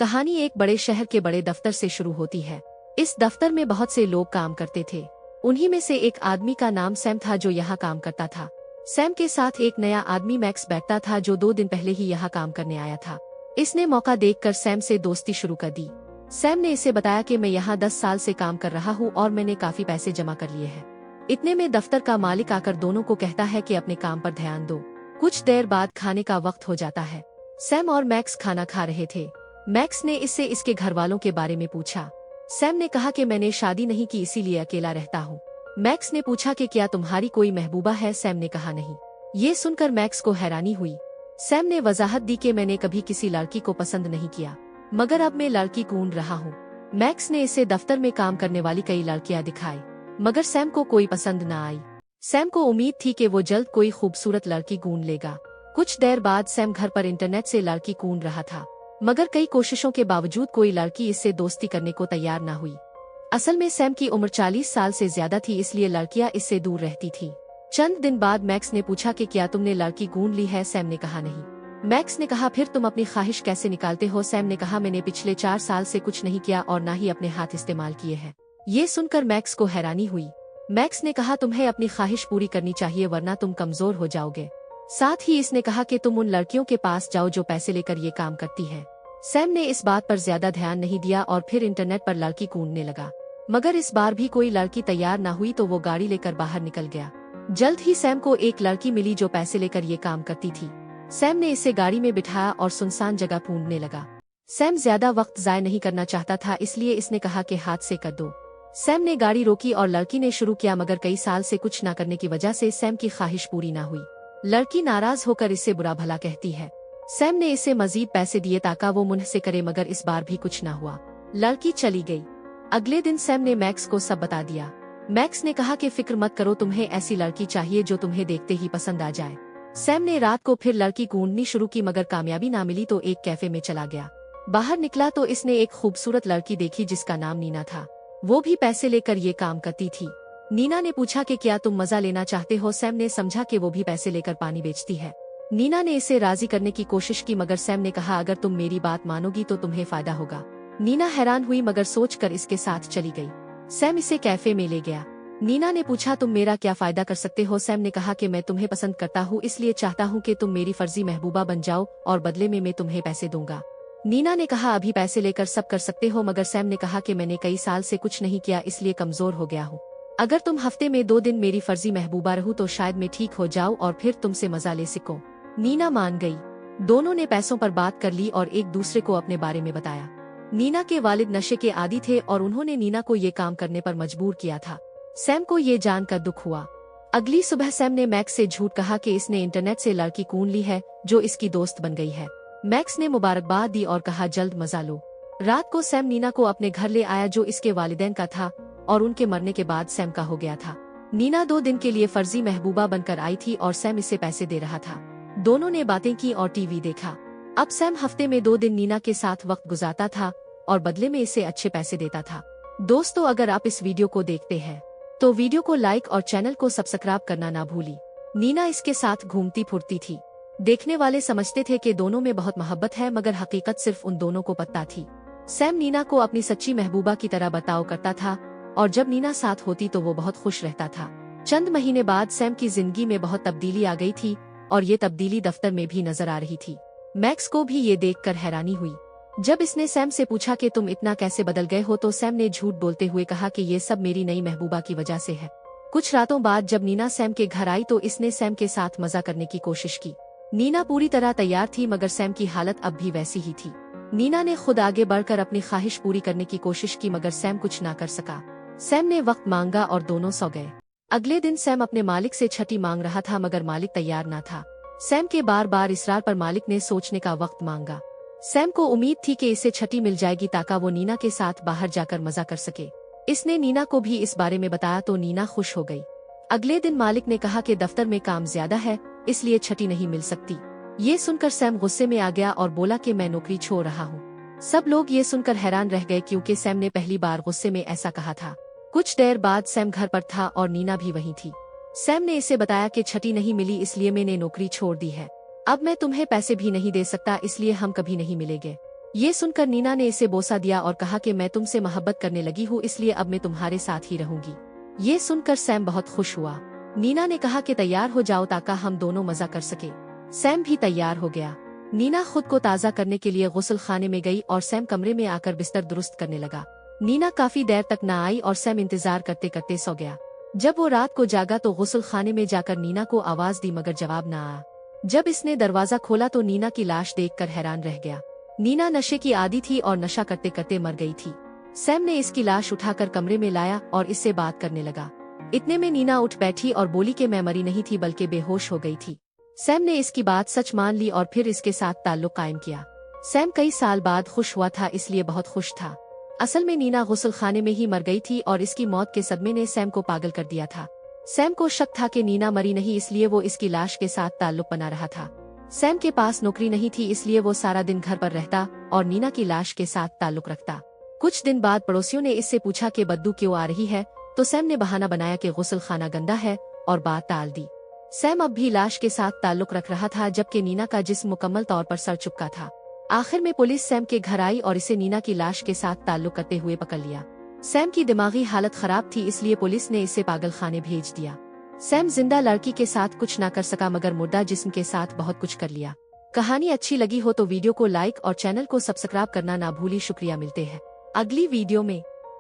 कहानी एक बड़े शहर के बड़े दफ्तर से शुरू होती है। इस दफ्तर में बहुत से लोग काम करते थे। उन्हीं में से एक आदमी का नाम सैम था जो यहाँ काम करता था। सैम के साथ एक नया आदमी मैक्स बैठता था जो 2 दिन पहले ही यहाँ काम करने आया था। इसने मौका देखकर सैम से दोस्ती शुरू कर दी। सैम ने इसे बताया कि मैं यहाँ 10 साल से काम कर रहा हूँ और मैंने काफी पैसे जमा कर लिए हैं। इतने में दफ्तर का मालिक आकर दोनों को कहता है कि अपने काम पर ध्यान दो। कुछ देर बाद खाने का वक्त हो जाता है। सैम और मैक्स खाना खा रहे थे। मैक्स ने इससे इसके घर वालों के बारे में पूछा। सैम ने कहा कि मैंने शादी नहीं की इसीलिए अकेला रहता हूँ। मैक्स ने पूछा कि क्या तुम्हारी कोई महबूबा है? सैम ने कहा नहीं। ये सुनकर मैक्स को हैरानी हुई। सैम ने वजाहत दी कि मैंने कभी किसी लड़की को पसंद नहीं किया, मगर अब मैं लड़की ढूंढ रहा हूँ। मैक्स ने इसे दफ्तर में काम करने वाली कई लड़कियां दिखाई, मगर सैम को कोई पसंद न आई। सैम को उम्मीद थी कि वो जल्द कोई खूबसूरत लड़की ढूंढ लेगा। कुछ देर बाद सैम घर पर इंटरनेट से लड़की ढूंढ रहा था, मगर कई कोशिशों के बावजूद कोई लड़की इससे दोस्ती करने को तैयार न हुई। असल में सैम की उम्र 40 साल से ज्यादा थी, इसलिए लड़कियां इससे दूर रहती थी। चंद दिन बाद मैक्स ने पूछा कि क्या तुमने लड़की ढूंढ ली है? सैम ने कहा नहीं। मैक्स ने कहा फिर तुम अपनी ख्वाहिश कैसे निकालते हो? सैम ने कहा मैंने पिछले 4 साल से कुछ नहीं किया और न ही अपने हाथ इस्तेमाल किए हैं। ये सुनकर मैक्स को हैरानी हुई। मैक्स ने कहा तुम्हें अपनी ख्वाहिश पूरी करनी चाहिए वरना तुम कमजोर हो जाओगे। साथ ही इसने कहा कि तुम उन लड़कियों के पास जाओ जो पैसे लेकर ये काम करती है। सैम ने इस बात पर ज्यादा ध्यान नहीं दिया और फिर इंटरनेट पर लड़की ढूंढने लगा, मगर इस बार भी कोई लड़की तैयार न हुई तो वो गाड़ी लेकर बाहर निकल गया। जल्द ही सैम को एक लड़की मिली जो पैसे लेकर ये काम करती थी। सैम ने इसे गाड़ी में बिठाया और सुनसान जगह ढूंढने लगा। सैम ज्यादा वक्त जाया नहीं करना चाहता था, इसलिए इसने कहा कि हाथ से कर दो। सैम ने गाड़ी रोकी और लड़की ने शुरू किया, मगर कई साल से कुछ न करने की वजह से सैम की ख्वाहिश पूरी न हुई। लड़की नाराज होकर इससे बुरा भला कहती है। सैम ने इसे मजीद पैसे दिए ताकि वो मुंह से करे, मगर इस बार भी कुछ न हुआ। लड़की चली गई। अगले दिन सैम ने मैक्स को सब बता दिया। मैक्स ने कहा कि फिक्र मत करो, तुम्हें ऐसी लड़की चाहिए जो तुम्हें देखते ही पसंद आ जाए। सैम ने रात को फिर लड़की ढूंढनी शुरू की, मगर कामयाबी ना मिली तो एक कैफे में चला गया। बाहर निकला तो इसने एक खूबसूरत लड़की देखी जिसका नाम नीना था। वो भी पैसे लेकर ये काम करती थी। नीना ने पूछा कि क्या तुम मजा लेना चाहते हो? सैम ने समझा कि वो भी पैसे लेकर पानी बेचती है। नीना ने इसे राजी करने की कोशिश की, मगर सैम ने कहा अगर तुम मेरी बात मानोगी तो तुम्हें फायदा होगा। नीना हैरान हुई मगर सोचकर इसके साथ चली गई। सैम इसे कैफे में ले गया। नीना ने पूछा तुम मेरा क्या फायदा कर सकते हो? सैम ने कहा कि मैं तुम्हें पसंद करता हूँ, इसलिए चाहता हूँ कि तुम मेरी फर्जी महबूबा बन जाओ और बदले में मैं तुम्हें पैसे दूंगा। नीना ने कहा अभी पैसे लेकर सब कर सकते हो, मगर सैम ने कहा कि मैंने कई साल से कुछ नहीं किया इसलिए कमजोर हो गया हूँ। अगर तुम हफ्ते में 2 दिन मेरी फर्जी महबूबा रहूं तो शायद मैं ठीक हो जाऊं और फिर तुमसे मजा ले सकूं। नीना मान गई। दोनों ने पैसों पर बात कर ली और एक दूसरे को अपने बारे में बताया। नीना के वालिद नशे के आदी थे और उन्होंने नीना को ये काम करने पर मजबूर किया था। सैम को ये जानकर दुख हुआ। अगली सुबह सैम ने मैक्स से झूठ कहा कि इसने इंटरनेट से लड़की ढूंढ ली है जो इसकी दोस्त बन गई है। मैक्स ने मुबारकबाद दी और कहा जल्द मजा लो। रात को सैम नीना को अपने घर ले आया जो इसके वालिदैन का था और उनके मरने के बाद सैम का हो गया था। नीना 2 दिन के लिए फर्जी महबूबा बनकर आई थी और सैम इसे पैसे दे रहा था। दोनों ने बातें की और टीवी देखा। अब सैम हफ्ते में 2 दिन नीना के साथ वक्त गुजारता था और बदले में इसे अच्छे पैसे देता था। दोस्तों, अगर आप इस वीडियो को देखते हैं तो वीडियो को लाइक और चैनल को सब्सक्राइब करना ना भूली। नीना इसके साथ घूमती फुरती थी। देखने वाले समझते थे कि दोनों में बहुत मोहब्बत है, मगर हकीकत सिर्फ उन दोनों को पता थी। सैम नीना को अपनी सच्ची महबूबा की तरह बर्ताव करता था और जब नीना साथ होती तो वो बहुत खुश रहता था। चंद महीने बाद सैम की जिंदगी में बहुत तब्दीली आ गई थी और ये तब्दीली दफ्तर में भी नजर आ रही थी। मैक्स को भी ये देखकर हैरानी हुई। जब इसने सैम से पूछा कि तुम इतना कैसे बदल गए हो तो सैम ने झूठ बोलते हुए कहा कि ये सब मेरी नई महबूबा की वजह से है। कुछ रातों बाद जब नीना सैम के घर आई तो इसने सैम के साथ मजा करने की कोशिश की। नीना पूरी तरह तैयार थी, मगर सैम की हालत अब भी वैसी ही थी। नीना ने खुद आगे बढ़कर अपनी ख्वाहिश पूरी करने की कोशिश की, मगर सैम कुछ ना कर सका। सैम ने वक्त मांगा और दोनों सो गए। अगले दिन सैम अपने मालिक से छठी मांग रहा था, मगर मालिक तैयार ना था। सैम के बार बार इसरार पर मालिक ने सोचने का वक्त मांगा। सैम को उम्मीद थी कि इसे छठी मिल जाएगी ताकि वो नीना के साथ बाहर जाकर मजा कर सके। इसने नीना को भी इस बारे में बताया तो नीना खुश हो गई। अगले दिन मालिक ने कहा कि दफ्तर में काम ज्यादा है इसलिए छठी नहीं मिल सकती। ये सुनकर सैम गुस्से में आ गया और बोला कि मैं नौकरी छोड़ रहा हूँ। सब लोग ये सुनकर हैरान रह गए क्योंकि सैम ने पहली बार गुस्से में ऐसा कहा था। कुछ देर बाद सैम घर पर था और नीना भी वहीं थी। सैम ने इसे बताया कि छठी नहीं मिली इसलिए मैंने नौकरी छोड़ दी है। अब मैं तुम्हें पैसे भी नहीं दे सकता, इसलिए हम कभी नहीं मिलेंगे। ये सुनकर नीना ने इसे बोसा दिया और कहा कि मैं तुमसे मोहब्बत करने लगी हूँ, इसलिए अब मैं तुम्हारे साथ ही रहूंगी। ये सुनकर सैम बहुत खुश हुआ। नीना ने कहा कि तैयार हो जाओ ताकि हम दोनों मजा कर सके। सैम भी तैयार हो गया। नीना खुद को ताज़ा करने के लिए गुस्ल खाने में गई और सैम कमरे में आकर बिस्तर दुरुस्त करने लगा। नीना काफी देर तक न आई और सैम इंतजार करते करते सो गया। जब वो रात को जागा तो गुस्ल खाने में जाकर नीना को आवाज दी मगर जवाब न आया। जब इसने दरवाजा खोला तो नीना की लाश देखकर हैरान रह गया। नीना नशे की आदी थी और नशा करते करते मर गई थी। सैम ने इसकी लाश उठाकर कमरे में लाया और इससे बात करने लगा। इतने में नीना उठ बैठी और बोली कि मैं मरी नहीं थी बल्कि बेहोश हो गई थी। सैम ने इसकी बात सच मान ली और फिर इसके साथ ताल्लुक कायम किया। सैम कई साल बाद खुश हुआ था, इसलिए बहुत खुश था। असल में नीना गुस्ल खाने में ही मर गई थी और इसकी मौत के सदमे ने सैम को पागल कर दिया था। सैम को शक था कि नीना मरी नहीं, इसलिए वो इसकी लाश के साथ ताल्लुक बना रहा था। सैम के पास नौकरी नहीं थी, इसलिए वो सारा दिन घर पर रहता और नीना की लाश के साथ ताल्लुक रखता। कुछ दिन बाद पड़ोसियों ने इससे पूछा कि बदबू क्यों आ रही है, तो सैम ने बहाना बनाया कि गुस्ल खाना गंदा है और बात टाल दी। सैम अब भी लाश के साथ ताल्लुक रख रहा था, जबकि नीना का जिस्म मुकम्मल तौर पर सड़ चुका था। आखिर में पुलिस सैम के घर आई और इसे नीना की लाश के साथ ताल्लुक करते हुए पकड़ लिया। सैम की दिमागी हालत खराब थी, इसलिए पुलिस ने इसे पागल खाने भेज दिया। सैम जिंदा लड़की के साथ कुछ ना कर सका मगर मुर्दा जिस्म के साथ बहुत कुछ कर लिया। कहानी अच्छी लगी हो तो वीडियो को लाइक और चैनल को सब्सक्राइब करना ना भूली। शुक्रिया, मिलते हैं अगली वीडियो में।